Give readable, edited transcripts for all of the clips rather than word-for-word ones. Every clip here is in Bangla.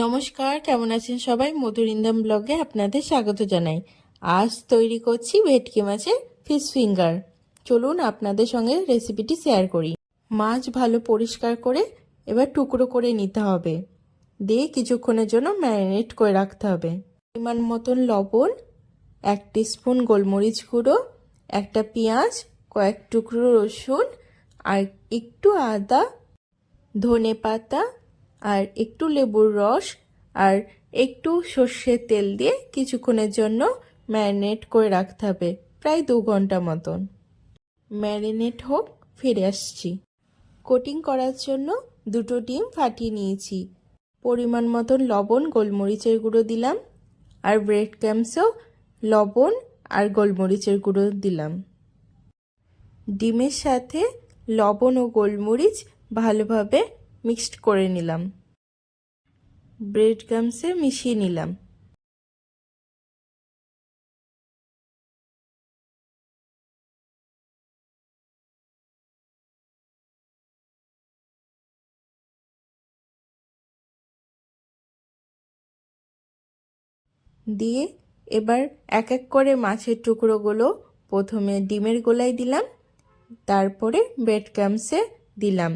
নমস্কার, কেমন আছেন সবাই? মধুরিন্দম ব্লগে আপনাদের স্বাগত জানাই। আজ তৈরি করছি ভেটকি মাছের ফিশ ফিঙ্গার। চলুন আপনাদের সঙ্গে রেসিপিটি শেয়ার করি। মাছ ভালো পরিষ্কার করে এবার টুকরো করে নিতে হবে, দিয়ে কিছুক্ষণের জন্য ম্যারিনেট করে রাখতে হবে। পরিমাণ মতন লবণ, 1 টিস্পুন গোলমরিচ গুঁড়ো, একটা পেঁয়াজ, কয়েক টুকরো রসুন আর একটু আদা, ধনে পাতা আর একটু লেবুর রস আর একটু সর্ষের তেল দিয়ে কিছুক্ষণের জন্য ম্যারিনেট করে রাখতে হবে, প্রায় 2 ঘন্টা মতন। ম্যারিনেট হোক, ফিরে আসছি। কোটিং করার জন্য 2টো ডিম ফাটিয়ে নিয়েছি। পরিমাণ মতন লবণ, গোলমরিচের গুঁড়ো দিলাম আর ব্রেড ক্রাম্বসেও লবণ আর গোলমরিচের গুঁড়ো দিলাম। ডিমের সাথে লবণ ও গোলমরিচ ভালোভাবে মিক্সড করে নিলাম, ব্রেড ক্রাম্বসে মিশিয়ে নিলাম। দিয়ে এবার এক এক করে মাছের টুকরোগুলো প্রথমে ডিমের গোলায় দিলাম, তারপরে ব্রেড ক্রাম্বসে দিলাম।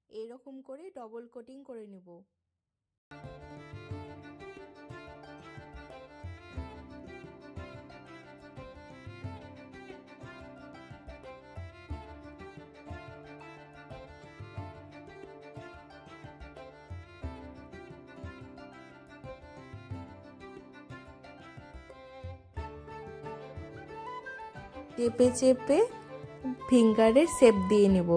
এরকম করে ডবল কোটিং করে নেব। চেপে চেপে ফিঙ্গারের শেপ দিয়ে নেব।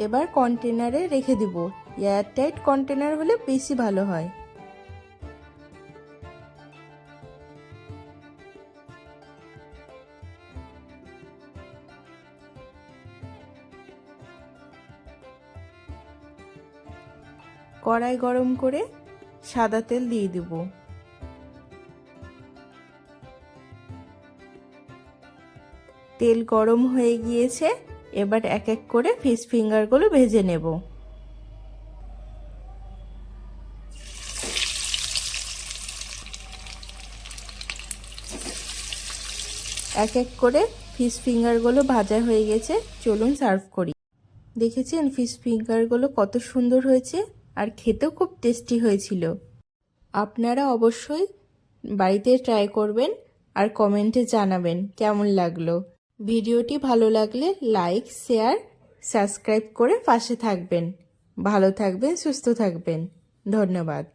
এবার কন্টেনারে রেখে দিব। এয়ারটাইট কন্টেনার হলে বেশি ভালো হয়। কড়াই গরম করে সাদা তেল দিয়ে দেব। তেল গরম হয়ে গিয়েছে, এবার এক এক করে ফিশ ফিঙ্গারগুলো ভেজে নেব। এক এক করে ফিশ ফিঙ্গারগুলো ভাজা হয়ে গেছে, চলুন সার্ভ করি। দেখেছেন ফিশ ফিঙ্গারগুলো কত সুন্দর হয়েছে আর খেতেও খুব টেস্টি হয়েছিল। আপনারা অবশ্যই বাড়িতে ট্রাই করবেন আর কমেন্টে জানাবেন কেমন লাগলো। ভিডিওটি ভালো লাগলে লাইক, শেয়ার, সাবস্ক্রাইব করে পাশে থাকবেন। ভালো থাকবেন, সুস্থ থাকবেন। ধন্যবাদ।